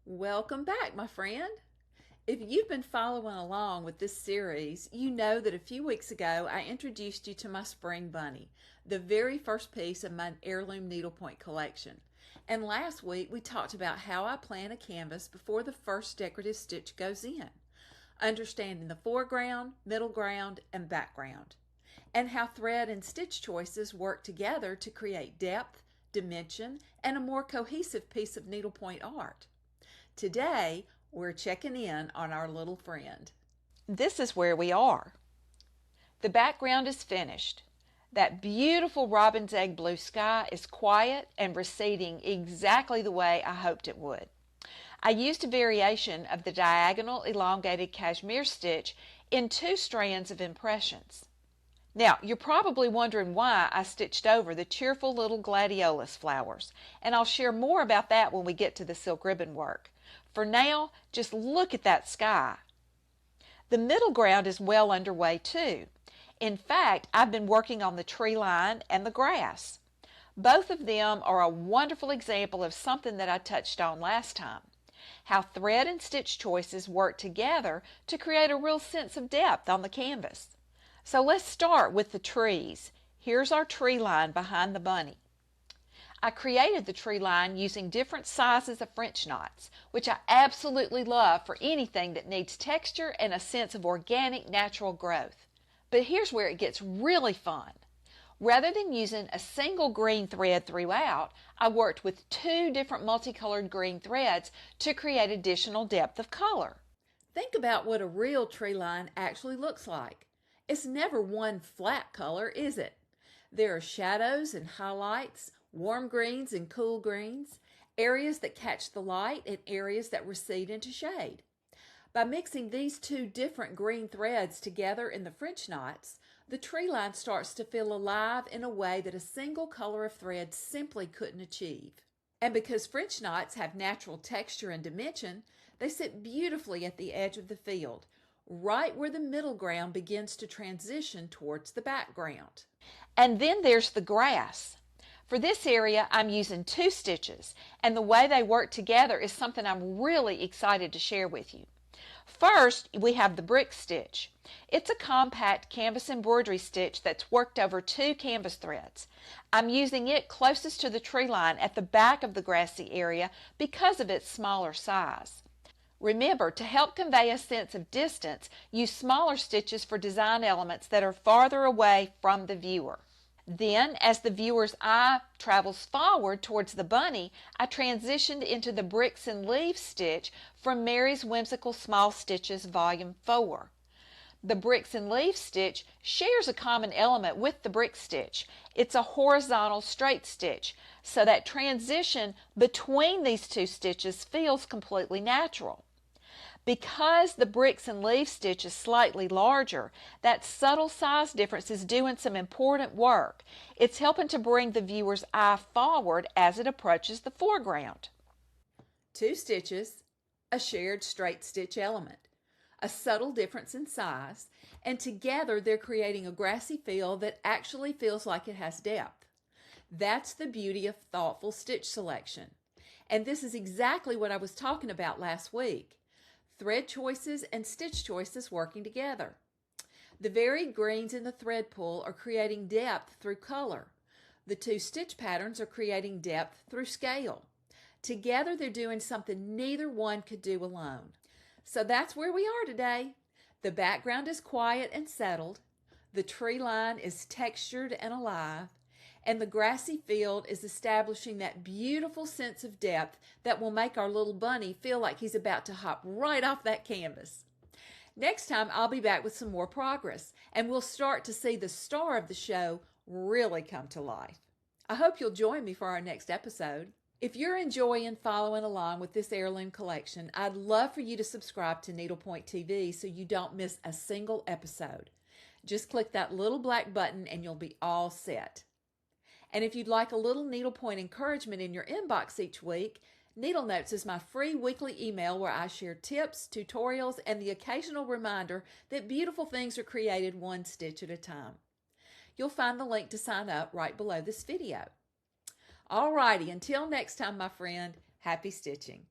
Welcome back, my friend. If you've been following along with this series, you know that a few weeks ago I introduced you to my spring bunny, the very first piece of my heirloom needlepoint collection. And last week we talked about how I plan a canvas before the first decorative stitch goes in, understanding the foreground, middle ground, and background, and how thread and stitch choices work together to create depth, dimension, and a more cohesive piece of needlepoint art. Today, we're checking in on our little friend. This is where we are. The background is finished. That beautiful robin's egg blue sky is quiet and receding exactly the way I hoped it would. I used a variation of the diagonal elongated cashmere stitch in 2 strands of impressions. Now, you're probably wondering why I stitched over the cheerful little gladiolus flowers, and I'll share more about that when we get to the silk ribbon work. For now, just look at that sky. The middle ground is well underway too. In fact, I've been working on the tree line and the grass. Both of them are a wonderful example of something that I touched on last time, how thread and stitch choices work together to create a real sense of depth on the canvas. So let's start with the trees. Here's our tree line behind the bunny. I created the tree line using different sizes of French knots, which I absolutely love for anything that needs texture and a sense of organic natural growth. But here's where it gets really fun. Rather than using a single green thread throughout, I worked with 2 different multicolored green threads to create additional depth of color. Think about what a real tree line actually looks like. It's never one flat color, is it? There are shadows and highlights, warm greens and cool greens, areas that catch the light and areas that recede into shade. By mixing these 2 different green threads together in the French knots, the tree line starts to feel alive in a way that a single color of thread simply couldn't achieve. And because French knots have natural texture and dimension, they sit beautifully at the edge of the field, right where the middle ground begins to transition towards the background. And then there's the grass. For this area, I'm using 2 stitches, and the way they work together is something I'm really excited to share with you. First, we have the brick stitch. It's a compact canvas embroidery stitch that's worked over 2 canvas threads. I'm using it closest to the tree line at the back of the grassy area because of its smaller size. Remember, to help convey a sense of distance, use smaller stitches for design elements that are farther away from the viewer. Then, as the viewer's eye travels forward towards the bunny, I transitioned into the bricks and leaves stitch from Mary's Whimsical Small Stitches Volume 4. The bricks and leaves stitch shares a common element with the brick stitch. It's a horizontal straight stitch, so that transition between these 2 stitches feels completely natural. Because the bricks and leaves stitch is slightly larger, that subtle size difference is doing some important work. It's helping to bring the viewer's eye forward as it approaches the foreground. 2 stitches, a shared straight stitch element, a subtle difference in size, and together they're creating a grassy feel that actually feels like it has depth. That's the beauty of thoughtful stitch selection. And this is exactly what I was talking about last week. Thread choices and stitch choices working together. The varied greens in the thread pool are creating depth through color. The 2 stitch patterns are creating depth through scale. Together they're doing something neither one could do alone. So that's where we are today. The background is quiet and settled. The tree line is textured and alive. And the grassy field is establishing that beautiful sense of depth that will make our little bunny feel like he's about to hop right off that canvas. Next time, I'll be back with some more progress, and we'll start to see the star of the show really come to life. I hope you'll join me for our next episode. If you're enjoying following along with this heirloom collection, I'd love for you to subscribe to Needlepoint TV so you don't miss a single episode. Just click that little black button and you'll be all set. And if you'd like a little needlepoint encouragement in your inbox each week, Needle Notes is my free weekly email where I share tips, tutorials, and the occasional reminder that beautiful things are created 1 stitch at a time. You'll find the link to sign up right below this video. Alrighty, until next time, my friend, happy stitching.